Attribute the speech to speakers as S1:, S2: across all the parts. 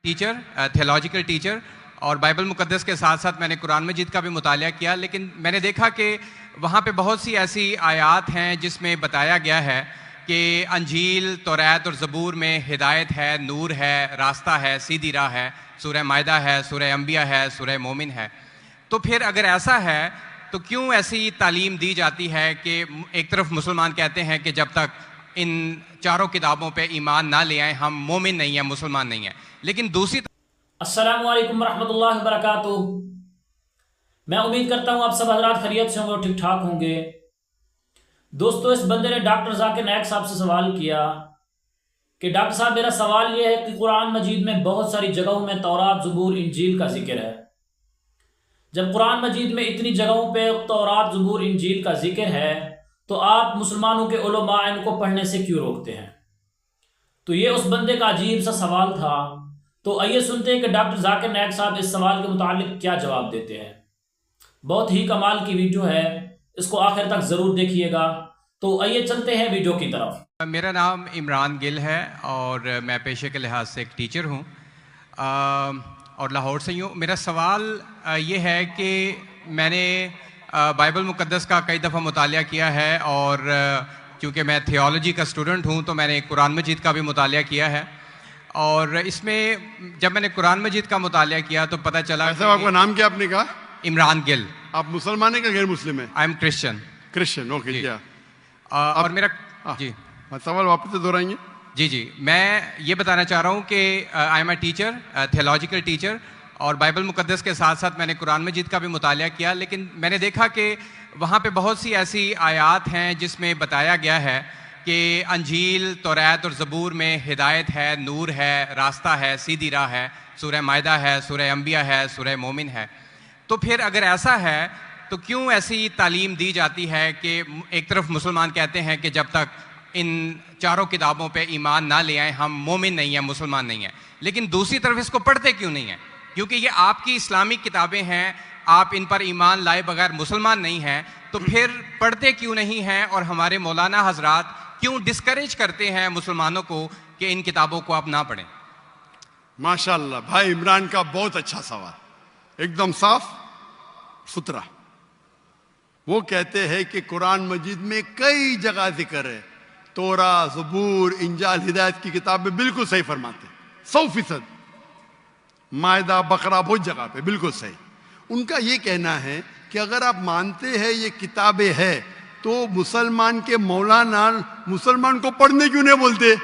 S1: Teacher theological teacher اور Bible مقدس کے ساتھ ساتھ میں نے قرآن مجید کا بھی مطالعہ کیا، لیکن میں نے دیکھا کہ وہاں پہ بہت سی ایسی آیات ہیں جس میں بتایا گیا ہے کہ انجیل، توریت اور زبور میں ہدایت ہے، نور ہے، راستہ ہے، سیدھی راہ ہے، سورہ مائدہ ہے، سورہ انبیاء ہے، سورہ مومن ہے۔ تو پھر اگر ایسا ہے تو کیوں ایسی تعلیم دی جاتی ہے کہ ایک طرف مسلمان کہتے ہیں کہ جب تک ان چاروں کتابوں پہ ایمان نہ لے آئیں ہم مومن نہیں ہیں، مسلمان نہیں ہیں، لیکن دوسری
S2: السلام علیکم ورحمۃ اللہ وبرکاتہ۔ میں امید کرتا ہوں آپ سب حضرات خیریت سے ہوں گے اور ٹھیک ٹھاک ہوں گے۔ دوستو، اس بندے نے ڈاکٹر ذاکر نائک صاحب سے سوال کیا کہ ڈاکٹر صاحب میرا سوال یہ ہے کہ قرآن مجید میں بہت ساری جگہوں میں تورات، زبور، انجیل کا ذکر ہے۔ جب قرآن مجید میں اتنی جگہوں پہ تورات، زبور، انجیل کا ذکر ہے تو آپ مسلمانوں کے علماء ان کو پڑھنے سے کیوں روکتے ہیں؟ تو یہ اس بندے کا عجیب سا سوال تھا۔ تو آئیے سنتے ہیں کہ ڈاکٹر ذاکر نائک صاحب اس سوال کے متعلق کیا جواب دیتے ہیں۔ بہت ہی کمال کی ویڈیو ہے، اس کو آخر تک ضرور دیکھیے گا۔ تو آئیے چلتے ہیں ویڈیو کی طرف۔
S1: میرا نام عمران گل ہے اور میں پیشے کے لحاظ سے ایک ٹیچر ہوں اور لاہور سے ہی ہوں۔ میرا سوال یہ ہے کہ میں نے بائبل مقدس کا کئی دفعہ مطالعہ کیا ہے اور چونکہ میں تھیولوجی کا اسٹوڈنٹ ہوں تو میں نے قرآن مجید کا بھی مطالعہ کیا ہے، اور اس میں جب میں نے قرآن مجید کا مطالعہ کیا تو پتہ چلا
S3: آپ کا نام کیا آپ نے کہا؟
S1: عمران گل۔
S3: آپ مسلمان ہیں کہ غیر مسلم ہیں؟
S1: I am Christian.
S3: Christian, okay. کیا
S1: اور میرا جی
S3: سوال واپس سے دہرائیں گے؟
S1: جی میں یہ بتانا چاہ رہا ہوں کہ I am a teacher theological teacher اور بائبل مقدس کے ساتھ ساتھ میں نے قرآن مجید کا بھی مطالعہ کیا، لیکن میں نے دیکھا کہ وہاں پہ بہت سی ایسی آیات ہیں جس میں بتایا گیا ہے کہ انجیل، توریت اور زبور میں ہدایت ہے، نور ہے، راستہ ہے، سیدھی راہ ہے، سورہ مائدہ ہے، سورہ انبیاء ہے، سورہ مومن ہے۔ تو پھر اگر ایسا ہے تو کیوں ایسی تعلیم دی جاتی ہے کہ ایک طرف مسلمان کہتے ہیں کہ جب تک ان چاروں کتابوں پہ ایمان نہ لے آئیں ہم مومن نہیں ہیں، مسلمان نہیں ہیں، لیکن دوسری طرف اس کو پڑھتے کیوں نہیں ہیں؟ کیونکہ یہ آپ کی اسلامک کتابیں ہیں، آپ ان پر ایمان لائے بغیر مسلمان نہیں ہیں، تو پھر پڑھتے کیوں نہیں ہیں؟ اور ہمارے مولانا حضرات کیوں ڈسکریج کرتے ہیں مسلمانوں کو کہ ان کتابوں کو آپ نہ پڑھیں؟
S3: ماشاءاللہ، بھائی عمران کا بہت اچھا سوال، ایک دم صاف ستھرا۔ وہ کہتے ہیں کہ قرآن مجید میں کئی جگہ ذکر ہے، تورات، زبور، انجیل، ہدایت کی کتابیں بالکل صحیح فرماتے ہیں، 100%۔ مائدہ، بقرہ، بہت جگہ پہ بالکل صحیح۔ ان کا یہ کہنا ہے کہ اگر آپ مانتے ہیں یہ کتابیں ہیں تو مسلمان کے مولانا مسلمان کو پڑھنے کیوں نہیں بولتے؟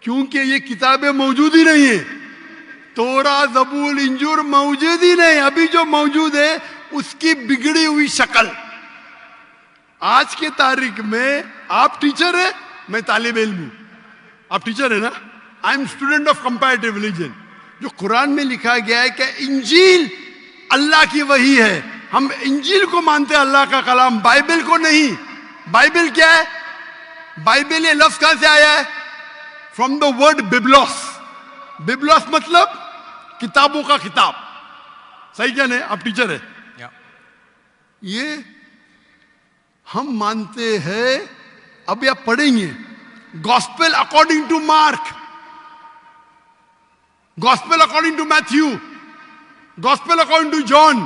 S3: کیونکہ یہ کتابیں موجود ہی نہیں ہیں۔ تورات، زبور، انجیل موجود ہی نہیں، ابھی جو موجود ہے اس کی بگڑی ہوئی شکل۔ آج کے تاریخ میں آپ ٹیچر ہیں، میں طالب علم ہوں۔ آپ ٹیچر ہیں نا؟ I am student of comparative religion. جو قرآن میں لکھا گیا ہے کہ انجیل اللہ کی وحی ہے، ہم انجیل کو مانتے ہیں، اللہ کا کلام، بائبل کو نہیں۔ بائبل کیا ہے؟ بائبل یہ لفظ کہاں سے آیا ہے؟ From the word ببلوس۔ ببلوس مطلب کتابوں کا کتاب، صحیح کیا نہیں؟ آپ ٹیچر ہے۔ یہ ہم مانتے ہیں، ابھی آپ پڑھیں گے gospel according to Mark, gospel according to Matthew, gospel according to John,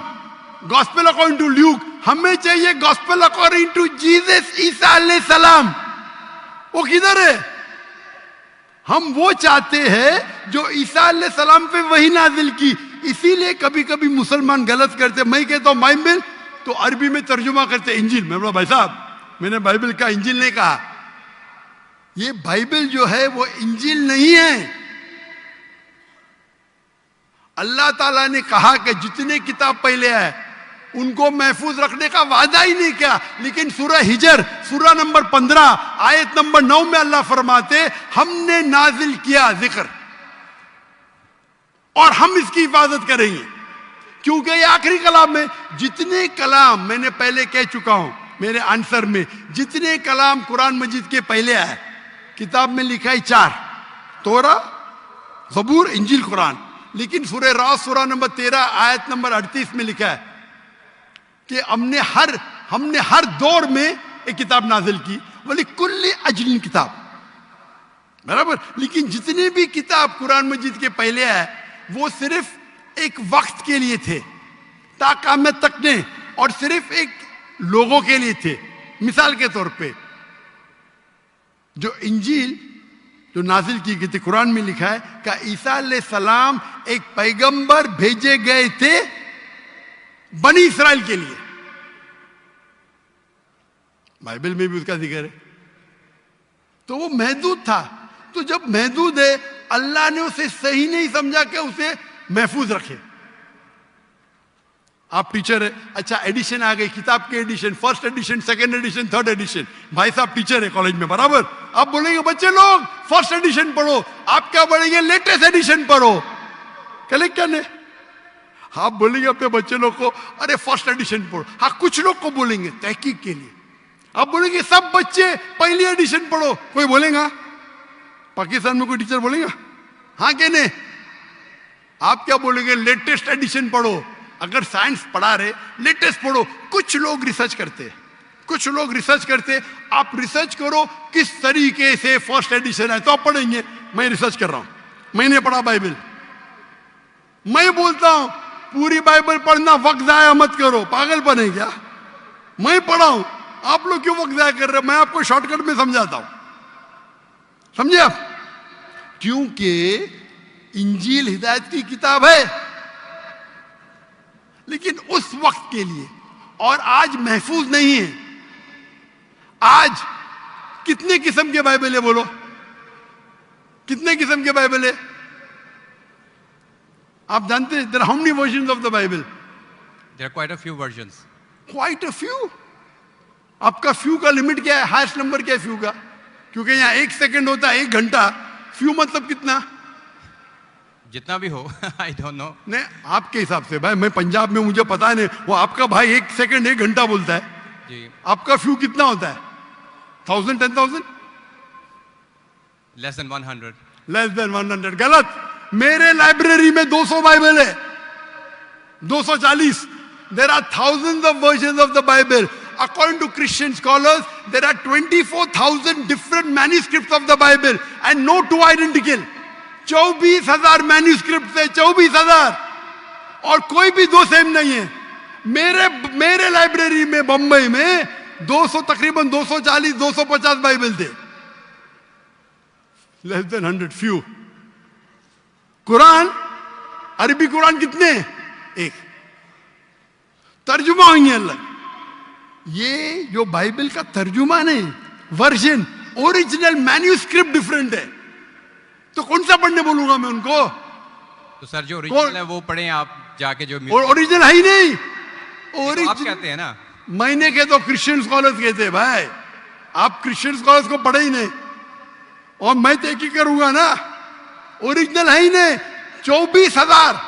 S3: gospel according to Luke. ہمیں چاہیے گاسپل اکارڈنگ ٹو جیسس، عیسیٰ علیہ السلام۔ وہ کدھر ہے؟ ہم وہ چاہتے ہیں جو عیسیٰ علیہ السلام پہ وہی نازل کی۔ اسی لیے کبھی کبھی مسلمان غلط کرتے، میں کہتا ہوں بائبل تو عربی میں ترجمہ کرتے انجیل۔ میں بولا بھائی صاحب میں نے بائبل کا انجیل نہیں کہا، یہ بائبل جو ہے وہ انجیل نہیں ہے۔ اللہ تعالیٰ نے کہا کہ جتنے کتاب پہلے آئے ان کو محفوظ رکھنے کا وعدہ ہی نہیں کیا، لیکن سورہ ہجر سورہ نمبر 15 آیت نمبر 9 میں اللہ فرماتے ہم نے نازل کیا ذکر اور ہم اس کی حفاظت کریں گے، کیونکہ یہ آخری کلام ہے۔ جتنے کلام میں نے پہلے کہہ چکا ہوں میرے آنسر میں، جتنے کلام قرآن مجید کے پہلے آئے کتاب میں لکھا ہے 4، تورات، زبور، انجیل، قرآن۔ لیکن سورہ راس سورہ نمبر 13 آیت نمبر 38 میں لکھا ہے کہ ہم نے ہر دور میں ایک کتاب نازل کی، ولی کل اجل کتاب۔ बराबर. लेकिन जितने भी किताब कुरान मजीद के पहले आए वो सिर्फ एक वक्त के लिए थे, ता क़यामत तक ने, और सिर्फ एक लोगों के लिए थे. मिसाल के तौर पे जो इंजील जो नाजिल की गई थी, कुरान में लिखा है कि ईसा अलैहिस्सलाम एक पैगंबर भेजे गए थे बनी इसराइल के लिए. बाइबल में भी उसका जिक्र है. तो वो महदूद था. तो जब महदूद है, अल्लाह ने उसे सही नहीं समझा कि उसे महफूज रखे. आप टीचर है, अच्छा एडिशन आ गई, किताब के edition, first edition, second edition, third edition. भाई साहब टीचर है कॉलेज में, बराबर. आप बोलेंगे बच्चे लोग फर्स्ट एडिशन पढ़ो, आप क्या बोलेंगे लेटेस्ट एडिशन पढ़ो. कलेक्टर ने आप बोलेंगे अपने बच्चे लोग को अरे फर्स्ट एडिशन पढ़ो. हाँ, कुछ लोग को बोलेंगे तहकीक के लिए. आप बोलेंगे सब बच्चे पहली एडिशन पढ़ो, कोई बोलेगा? पाकिस्तान में कोई टीचर बोलेगा हाँ कि नहीं? आप क्या बोलेंगे लेटेस्ट एडिशन पढ़ो. अगर साइंस पढ़ा रहे लेटेस्ट पढ़ो. कुछ लोग रिसर्च करते, कुछ लोग रिसर्च करते. आप रिसर्च करो किस तरीके से फर्स्ट एडिशन है तो आप पढ़ेंगे. मैं रिसर्च कर रहा हूं, मैंने पढ़ा बाइबल. मैं बोलता हूं पूरी बाइबल पढ़ना वक्त जाया मत करो, पागल बने क्या? मैं पढ़ा हूं, आप लोग क्यों वक्त जाया कर रहे? मैं आपको शॉर्टकट में समझाता हूं, समझे आप? क्योंकि इंजील हिदायत की किताब है, लेकिन उस वक्त के लिए, और आज महफूज नहीं है. आज कितने किस्म के बाइबल है बोलो? कितने किस्म के बाइबल है? आप जानते हैं? There are how many versions of the Bible?
S1: There are quite a few versions.
S3: Quite a few. आपका फ्यू का लिमिट क्या है? हाईएस्ट नंबर क्या है फ्यू का? क्योंकि यहां 1 सेकंड होता है 1 घंटा. फ्यू मतलब कितना?
S1: जितना भी हो. I don't know.
S3: नहीं, आपके हिसाब से. भाई मैं पंजाब में, मुझे पता नहीं. वो आपका भाई 1 सेकंड 1 घंटा बोलता है
S1: जी.
S3: आपका फ्यू कितना होता है? 1000, 10,000?
S1: Less than 100.
S3: Less than 100. गलत. मेरे लाइब्रेरी में 200 बाइबल है, 240. There are thousands of versions of the Bible. According to Christian scholars, there are 24,000 different manuscripts of the Bible and no two identical. 24,000 manuscript है, 24,000, और कोई भी दो सेम नहीं है. मेरे लाइब्रेरी में बंबई में 200, तकरीबन 240, 250 बाइबल थे. Less than 100, few. कुरान, अरबी कुरान कितने? एक. तर्जुमा होंगे अलग. ये जो बाइबल का तर्जुमा नहीं, वर्जन, ओरिजिनल मैन्यूस्क्रिप्ट डिफरेंट है. तो कौन सा पढ़ने बोलूंगा मैं उनको?
S1: तो सर जो ओरिजिनल है वो पढ़ें आप जाके. जो
S3: ओरिजिनल है ही नहीं.
S1: तो आप कहते हैं ना,
S3: मैंने कहे तो क्रिश्चियन स्कॉलर्स कहते हैं. भाई आप क्रिश्चियन स्कॉलर्स को पढ़े ही नहीं, और मैं तो एक ही करूंगा ना. ओरिजिनल है ही नहीं. 24,000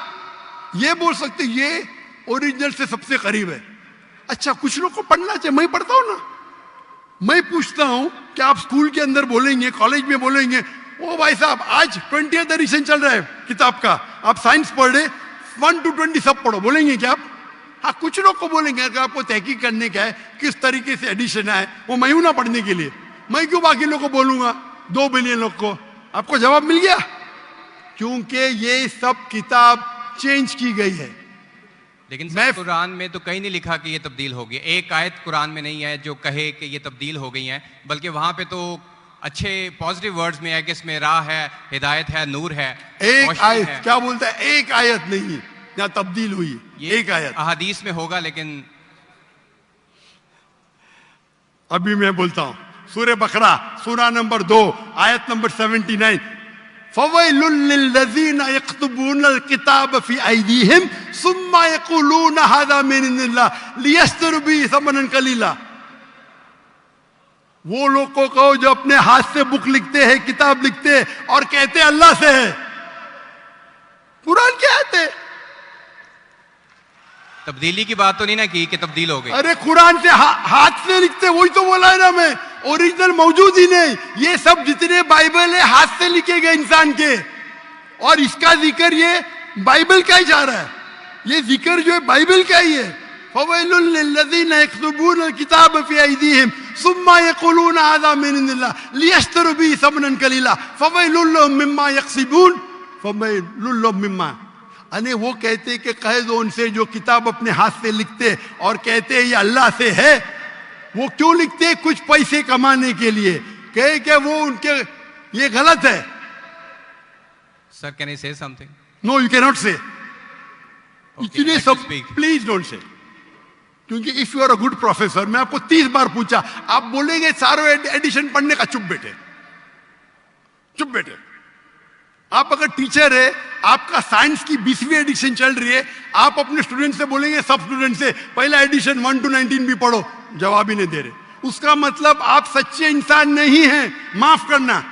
S3: ये बोल सकते ये ओरिजिनल से सबसे करीब है. अच्छा, कुछ लोग को पढ़ना चाहिए. मैं पढ़ता हूं ना. मैं पूछता हूं कि आप स्कूल के अंदर बोलेंगे, कॉलेज में बोलेंगे ओ भाई साहब आज 20th एडिशन चल रहा है किताब का, आप साइंस पढ़ रहे, 1 to 20 सब पढ़ो, बोलेंगे क्या आप? हाँ, कुछ लोग को बोलेंगे. अगर आपको तहकीक करने का है किस तरीके से एडिशन है, वो मैं हूं ना पढ़ने के लिए. मैं क्यों बाकी लोग को बोलूंगा, 2 बिलियन लोग को? आपको जवाब मिल गया. क्योंकि ये सब किताब चेंज की गई है.
S1: लेकिन सर कुरान में तो कहीं नहीं लिखा कि ये तब्दील हो गई. एक आयत कुरान में नहीं है जो कहे कि ये तब्दील हो गई है, बल्कि वहां पे तो अच्छे पॉजिटिव वर्ड्स में है कि इसमें राह है, हिदायत है, नूर है.
S3: एक आयत है. क्या बोलता है? एक आयत नहीं यहाँ तब्दील हुई. एक आयत
S1: अहादीस में होगा. लेकिन
S3: अभी मैं बोलता हूं सूरह बकरा, सूरा नंबर 2, आयत नंबर 79. फवैलुल लिल्लज़ीना यक्तुबूनल किताब फी अयदीहिम सुम्मा यक़ूलूना हाज़ा मिन इंदिल्लाह लियश्तरू बिही समनन कलीला. वो लोग को कहो जो अपने हाथ से बुक लिखते हैं, किताब लिखते हैं, और कहते हैं अल्लाह से है. कुरान क्या है?
S1: तब्दीली की बात तो नहीं ना की कि तब्दील हो गई.
S3: अरे कुरान से हाथ से लिखते, वही तो बोला है ना मैं. ओरिजिनल मौजूद ही नहीं. ये सब जितने बाइबल है हाथ से लिखे गए इंसान के, और इसका जिक्र ये बाइबल का ही जा रहा है. ये जिक्र जो है बाइबल का ही है. فويل للذين يكتبون الكتاب في أيديهم ثم يقولون هذا من عند الله ليشتروا به ثمنا قليلا فويل لهم مما يكسبون فويل لهم مما. अने वो कहते कि कह दो उनसे जो किताब अपने हाथ से लिखते और कहते ये अल्लाह से है, वो क्यों लिखते? कुछ पैसे कमाने के लिए. कहे कि वो उनके ये गलत है.
S1: Sir, can I say something?
S3: No, you cannot say.
S1: Okay,
S3: इतने
S1: let
S3: सब
S1: me speak.
S3: Please don't say. क्योंकि if you are a good professor, मैं आपको 30 बार पूछा, आप बोलेंगे सारों एडिशन पढ़ने का. चुप बेटे, चुप बेटे. आप अगर टीचर है, आपका साइंस की 20वीं एडिशन चल रही है, आप अपने स्टूडेंट से बोलेंगे, सब स्टूडेंट से पहला एडिशन 1 to 19 भी पढ़ो, जवाब ही नहीं दे रहे. उसका मतलब आप सच्चे इंसान नहीं हैं. माफ करना,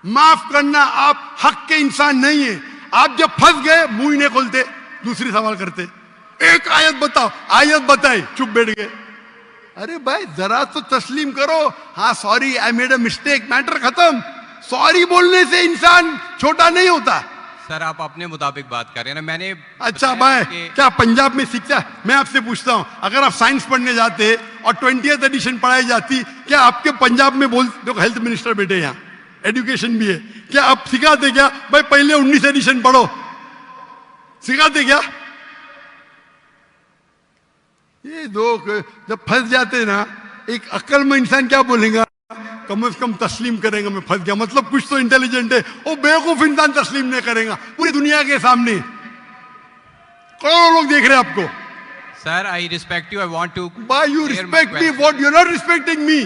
S3: माफ करना, आप हक के इंसान नहीं है. आप जब फंस गए मुंह ही नहीं खोलते, दूसरी सवाल करते. एक आयत बताओ, आयत बताई, चुप बैठ गए. अरे भाई जरा तो तस्लीम करो. हाँ sorry, I made a mistake, matter खत्म. सॉरी बोलने से इंसान छोटा नहीं होता.
S1: सर, आप अपने मुताबिक बात कर रहे हैं ना. मैंने
S3: अच्छा भाई, क्या पंजाब में सीखता है? मैं आपसे पूछता हूं, अगर आप साइंस पढ़ने जाते और 20th एडिशन पढ़ाई जाती, क्या आपके पंजाब में बोल, देखो हेल्थ मिनिस्टर बैठे यहाँ, एजुकेशन भी है, क्या आप सिखाते क्या भाई पहले 19 एडिशन पढ़ो? सिखाते क्या? ये दो जब फंस जाते ना, एक अक्लमंद इंसान क्या बोलेगा? कम से कम तस्लीम करेगा मैं फंस गया, मतलब कुछ तो इंटेलिजेंट है. वो बेवकूफ इंसान तस्लीम नहीं करेगा पूरी दुनिया के सामने. करोड़ों लोग देख रहे हैं आपको.
S1: Sir, I respect you. I want to.
S3: Why you respect me? What you're not respecting me?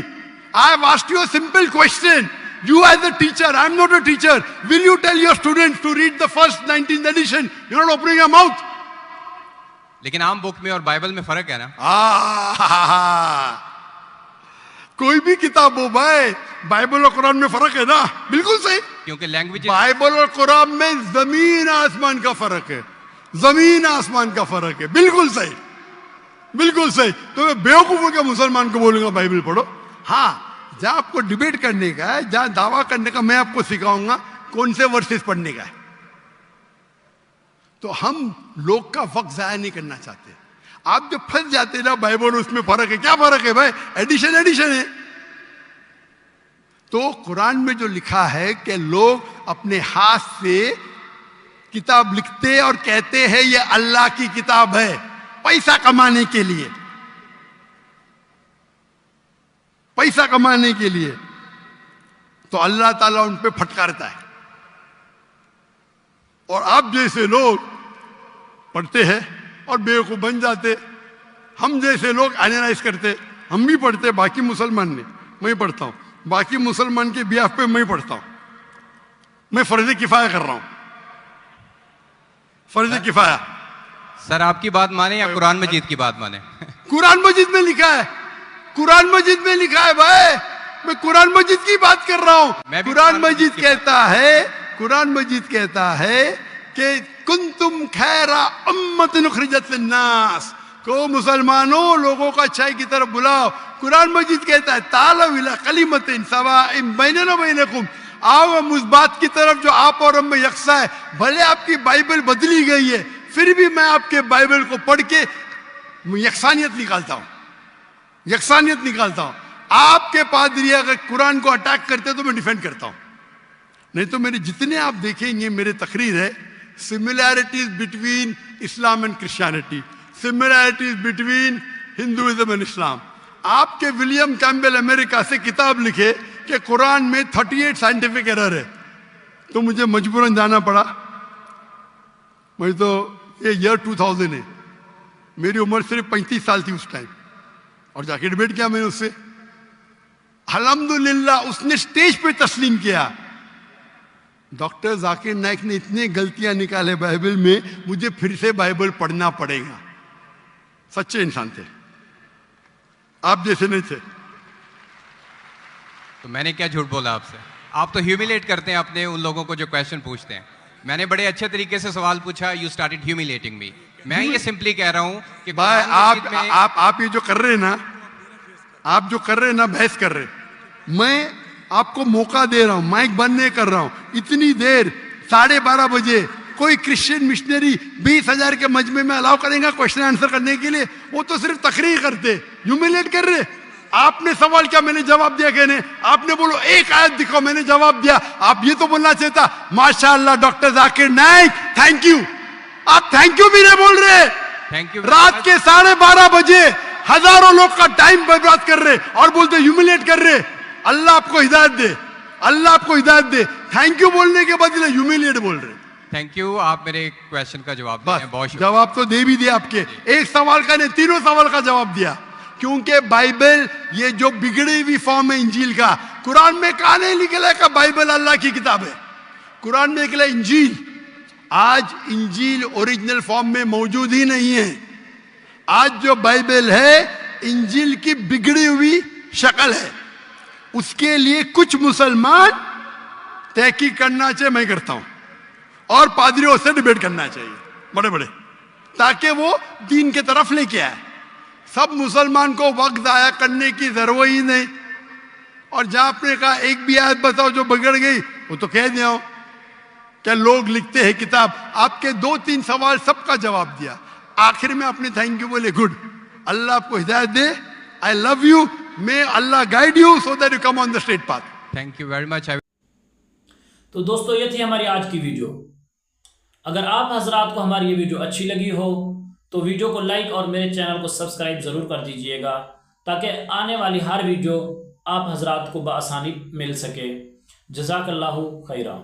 S3: I have asked you a simple question. You as a teacher, I'm not a teacher. Will you tell your students to read the first 19th edition? You're not opening your mouth.
S1: लेकिन आम book में और Bible में फर्क है ना.
S3: कोई भी किताब हो भाई, बाइबल और कुरान में फर्क है ना. बिल्कुल सही.
S1: क्योंकि लैंग्वेज,
S3: बाइबल और कुरान में जमीन आसमान का फर्क है. जमीन आसमान का फर्क है. बिल्कुल सही, बिल्कुल सही. तो मैं बेवकूफों के मुसलमान को बोलूंगा बाइबल पढ़ो. हाँ, जहां आपको डिबेट करने का है, जहां दावा करने का, मैं आपको सिखाऊंगा कौन से वर्सेस पढ़ने का है. तो हम लोग का वक्त जाया नहीं करना चाहते. आप जब फंस जाते ना बाइबल, उसमें फर्क है. क्या फर्क है भाई? एडिशन एडिशन है. तो कुरान में जो लिखा है कि लोग अपने हाथ से किताब लिखते और कहते हैं ये अल्लाह की किताब है, पैसा कमाने के लिए, पैसा कमाने के लिए, तो अल्लाह ताला उन पे फटकारता है. और आप जैसे लोग पढ़ते हैं और बेवकूफ बन जाते. हम जैसे लोग एनालाइज करते. हम भी पढ़ते, बाकी मुसलमान ने, मैं पढ़ता हूं, बाकी मुसलमान के बिहाफ पे मैं पढ़ता हूं. मैं फर्ज किफाया कर रहा हूं, फर्ज किफाया.
S1: सर, आपकी बात माने या कुरान मजीद की बात माने?
S3: कुरान मजीद में लिखा है, कुरान मजीद में लिखा है भाई. मैं कुरान मजीद की बात कर रहा हूं. कुरान मजीद कहता है, कुरान मजीद कहता है कि कुंतुम खैरा उम्मतिन उखरिजत लिन्नास, को मुसलमानों लोगों को अच्छाई की तरफ बुलाओ. कुरान मजीद कहता है तालू इला कलिमतिन सवाइन बैनना व बैनकुम, आओ हम उस बात की तरफ जो आप और हम में यकसा है. भले आपकी बाइबल बदली गई है, फिर भी मैं आपके बाइबल को पढ़ के यकसानियत निकालता हूं, यकसानियत निकालता हूं. आपके पादरी अगर कुरान को अटैक करते तो मैं डिफेंड करता हूं. नहीं तो मेरे जितने आप देखेंगे मेरे तकरीर है, similarities between Islam and Christianity, similarities between Hinduism and Islam. आपके विलियम कैम्पबेल अमेरिका से किताब लिखे कि कुरान में 38 साइंटिफिक एरर है, तो मुझे मजबूरन जाना पड़ा. मैं तो ये ईयर 2000 है, मेरी उम्र सिर्फ 35 साल थी उस टाइम, और जाके डिबेट किया मैंने उससे. अल्हम्दुलिल्लाह उसने स्टेज पे तस्लीम किया. डॉक्टर जाकिर नाइक ने इतने गलतियां निकाले बाइबल में, मुझे फिर से बाइबल पढ़ना पड़ेगा. सच्चे इंसान थे, आप जैसे नहीं थे.
S1: तो मैंने क्या झूठ बोला आपसे? आप तो ह्यूमिलेट करते हैं अपने उन लोगों को जो क्वेश्चन पूछते हैं. मैंने बड़े अच्छे तरीके से सवाल पूछा, यू स्टार्टेड ह्यूमिलेटिंग मी. मैं ये सिंपली कह रहा हूं कि
S3: भाई आप ये जो कर रहे हैं ना, आप जो कर रहे हैं ना, बहस कर रहे, मैं आपको मौका दे रहा हूं, माइक बंद नहीं कर रहा हूं. इतनी देर 12:30 बजे कोई क्रिश्चियन मिशनरी 20,000 के मजमे में अलाउ करेगा क्वेश्चन आंसर करने के लिए? वो तो सिर्फ तकरीर करते, ह्यूमिलेट कर रहे। आपने सवाल किया, मैंने जवाब दिया। कहने आपने बोलो एक आयत दिखाओ, मैंने जवाब दिया। आप ये तो बोलना चाहिए था, माशाअल्लाह doctor Zakir Naik, thank you. आप थैंक यू भी नहीं बोल रहे।
S1: Thank you.
S3: रात के 12:30 बजे हजारों लोग का टाइम बर्बाद कर रहे और बोलते ह्यूमिलेट कर रहे। अल्लाह आपको हिदायत दे, अल्लाह आपको हिदायत दे। थैंक यू बोलने के बदले ह्यूमिलेट बोल रहे।
S1: थैंक यू, आप मेरे क्वेश्चन का जवाब दिए हैं, बहुत शुक्रिया।
S3: जवाब तो दे भी दिया आपके, एक सवाल का नहीं, तीनों सवाल का जवाब दिया। क्योंकि बाइबल ये जो बिगड़ी हुई फॉर्म है इंजील का, कुरान में कहा नहीं निकला का बाइबल अल्लाह की किताब है। कुरान में निकला इंजील। आज इंजील ओरिजिनल फॉर्म में मौजूद ही नहीं है। आज जो बाइबल है इंजील की बिगड़ी हुई शक्ल है। उसके लिए कुछ मुसलमान तहकीक करना चाहिए, मैं करता हूं, और पादरियों से डिबेट करना चाहिए बड़े बड़े, ताकि वो दीन के तरफ लेके आए। सब मुसलमान को वक्त जाया करने की जरूरत ही नहीं। और जहां आपने कहा एक भी आयत बताओ जो बिगड़ गई, वो तो कह दिया क्या लोग लिखते हैं किताब। आपके 2-3 सवाल सबका जवाब दिया। आखिर में आपने थैंक यू बोले, गुड, अल्लाह आपको हिदायत दे, आई लव यू, मे अल्लाह guide you so that you come on the straight path.
S1: Thank you very much.
S2: तो दोस्तों ये थी हमारी आज की वीडियो। अगर आप हजरात को हमारी ये वीडियो अच्छी लगी हो तो वीडियो को लाइक और मेरे चैनल को सब्सक्राइब ज़रूर कर दीजिएगा, ताकि आने वाली हर वीडियो आप हजरात को बआसानी मिल सके। जज़ाकल्लाहु खैरा।